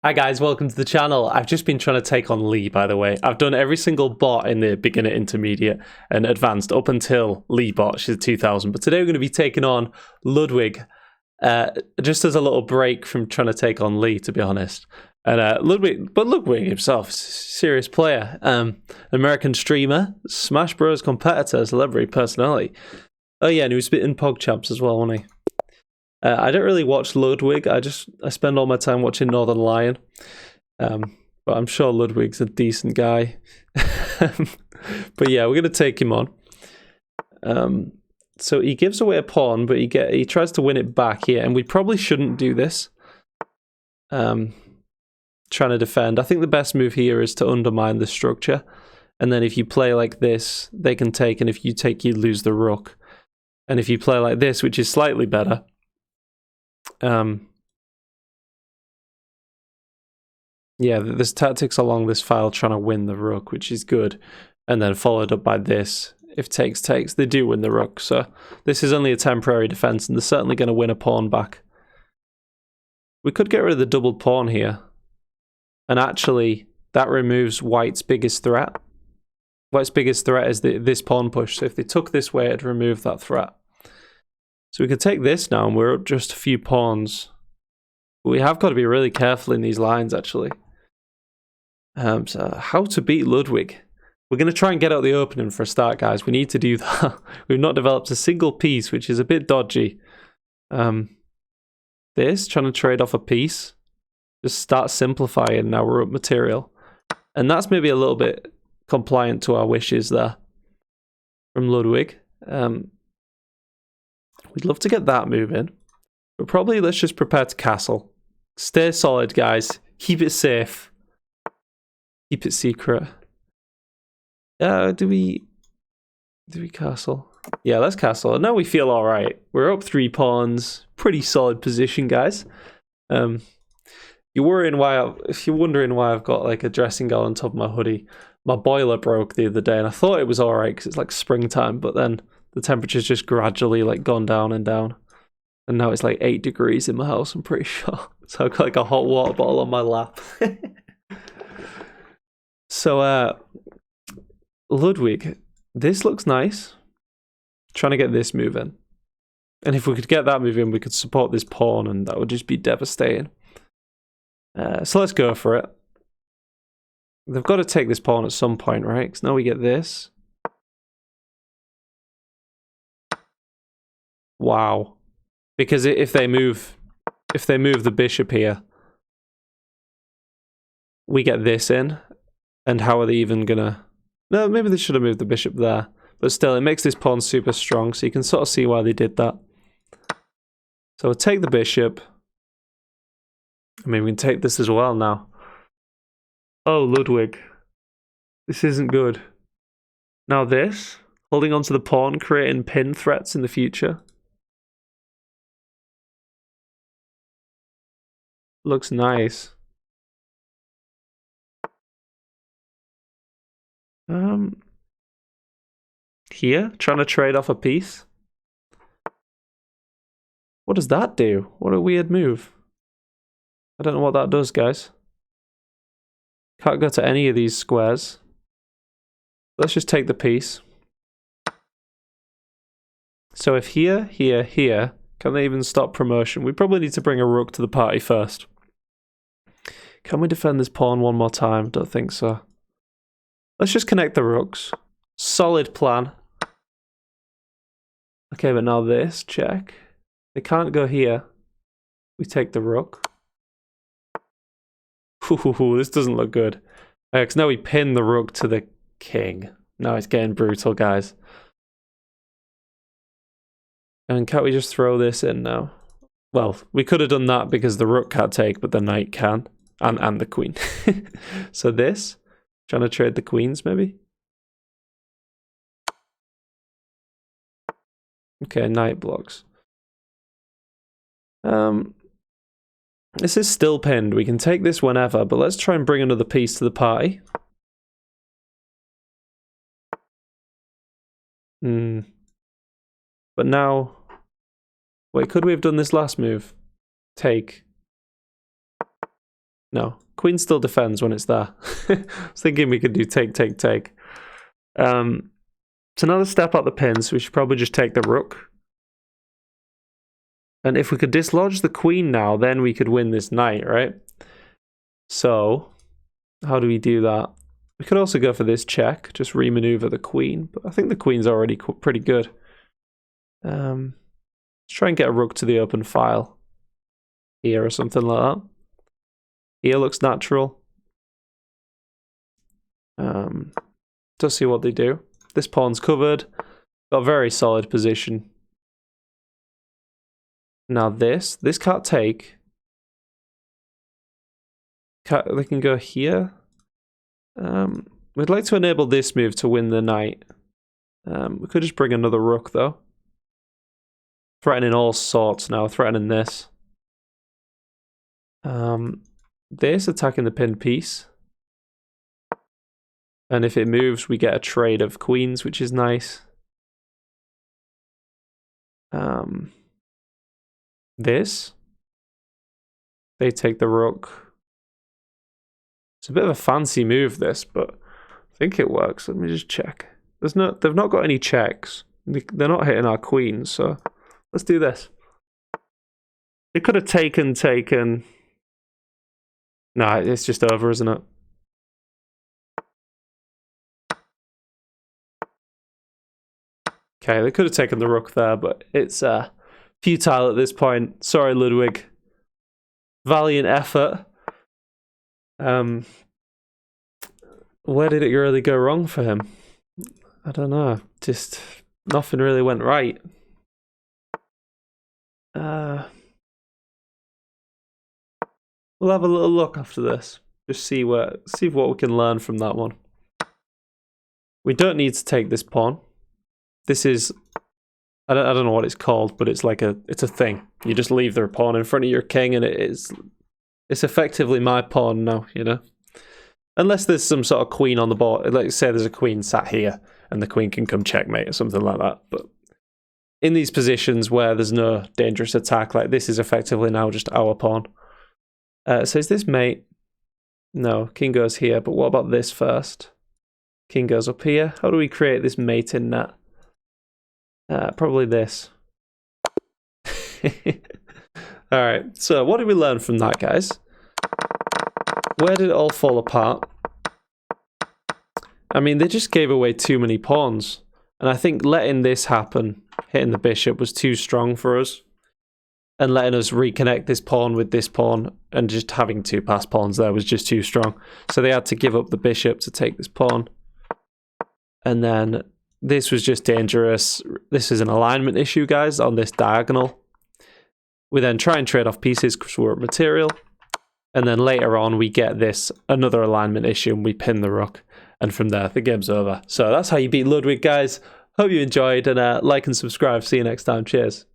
Hi guys, welcome to the channel. I've just been trying to take on Lee, by the way. I've done every single bot in the beginner, intermediate, and advanced up until Lee bot, she's 2000. But today we're going to be taking on Ludwig, just as a little break from trying to take on Lee, to be honest. And Ludwig himself is a serious player. American streamer, Smash Bros competitor, celebrity personality. Oh yeah, and he was in pogchamps as well, wasn't he? I don't really watch Ludwig. I spend all my time watching Northern Lion. But I'm sure Ludwig's a decent guy. But yeah, we're gonna take him on. So he gives away a pawn, but he tries to win it back here, and we probably shouldn't do this. Trying to defend. I think the best move here is to undermine the structure, and then if you play like this, they can take, and if you take, you lose the rook. And if you play like this, which is slightly better. Yeah, there's tactics along this file trying to win the rook, which is good, and then followed up by this. If takes, they do win the rook, so this is only a temporary defense, and they're certainly going to win a pawn back. We could get rid of the doubled pawn here, and actually that removes white's biggest threat. White's biggest threat is this pawn push, so if they took this way, it'd remove that threat. So we could take this now, and we're up just a few pawns. But we have got to be really careful in these lines, actually. So how to beat Ludwig? We're going to try and get out the opening for a start, guys. We need to do that. We've not developed a single piece, which is a bit dodgy. This, trying to trade off a piece. Just start simplifying, now we're up material. And that's maybe a little bit compliant to our wishes there. From Ludwig. We'd love to get that moving. But probably let's just prepare to castle. Stay solid, guys. Keep it safe. Keep it secret. Do we castle? Yeah, let's castle. Now we feel alright. We're up 3 pawns. Pretty solid position, guys. If you're wondering why I've got like a dressing gown on top of my hoodie, my boiler broke the other day and I thought it was alright because it's like springtime, but then the temperature's just gradually like gone down and down. And now it's like 8 degrees in my house, I'm pretty sure. So I've got like a hot water bottle on my lap. So, Ludwig, this looks nice. Trying to get this moving. And if we could get that moving, we could support this pawn, and that would just be devastating. So let's go for it. They've got to take this pawn at some point, right? Because now we get this. Wow. Because if they move the bishop here, we get this in. And how are they even gonna... No, maybe they should have moved the bishop there. But still, it makes this pawn super strong, so you can sort of see why they did that. So we'll take the bishop. I mean, we can take this as well now. Oh, Ludwig. This isn't good. Now this, holding onto the pawn, creating pin threats in the future. Looks nice. Here, trying to trade off a piece. What does that do? What a weird move. I don't know what that does, guys. Can't go to any of these squares. Let's just take the piece. So if here, can they even stop promotion? We probably need to bring a rook to the party first. Can we defend this pawn one more time? Don't think so. Let's just connect the rooks. Solid plan. Okay, but now this, check. They can't go here. We take the rook. Ooh, this doesn't look good. Because now we pin the rook to the king. Now it's getting brutal, guys. And can't we just throw this in now? Well, we could have done that because the rook can't take, but the knight can. And the queen. So this, trying to trade the queens, maybe? Okay, knight blocks. This is still pinned. We can take this whenever, but let's try and bring another piece to the party. But now... Wait, could we have done this last move? Take. No, queen still defends when it's there. I was thinking we could do take, take, take. It's another step up the pin, so we should probably just take the rook. And if we could dislodge the queen now, then we could win this knight, right? So, how do we do that? We could also go for this check, just remaneuver the queen, but I think the queen's already pretty good. Let's try and get a rook to the open file here or something like that. Here looks natural. Just see what they do. This pawn's covered. Got a very solid position. Now this can't take. They can go here. We'd like to enable this move to win the knight. We could just bring another rook though. Threatening all sorts now, threatening this. This attacking the pinned piece. And if it moves, we get a trade of queens, which is nice. This. They take the rook. It's a bit of a fancy move, this, but I think it works. Let me just check. They've not got any checks. They're not hitting our queens, so let's do this. It could have taken. Nah, it's just over, isn't it? Okay, they could have taken the rook there, but it's futile at this point. Sorry, Ludwig. Valiant effort. Where did it really go wrong for him? I don't know. Just nothing really went right. We'll have a little look after this. Just see what we can learn from that one. We don't need to take this pawn. This is, I don't know what it's called, but it's like it's a thing. You just leave the pawn in front of your king, and it's effectively my pawn now, you know. Unless there's some sort of queen on the board. Like say there's a queen sat here, and the queen can come checkmate or something like that. But in these positions where there's no dangerous attack, like this is effectively now just our pawn. So is this mate? No, king goes here. But what about this first? King goes up here. How do we create this mating net? Probably this. Alright, so what did we learn from that, guys? Where did it all fall apart? I mean, they just gave away too many pawns. And I think letting this happen, hitting the bishop, was too strong for us. And letting us reconnect this pawn with this pawn, and just having two passed pawns there was just too strong. So they had to give up the bishop to take this pawn. And then this was just dangerous. This is an alignment issue, guys, on this diagonal. We then try and trade off pieces because we're at material. And then later on, we get this, another alignment issue, and we pin the rook. And from there, the game's over. So that's how you beat Ludwig, guys. Hope you enjoyed, and like and subscribe. See you next time. Cheers.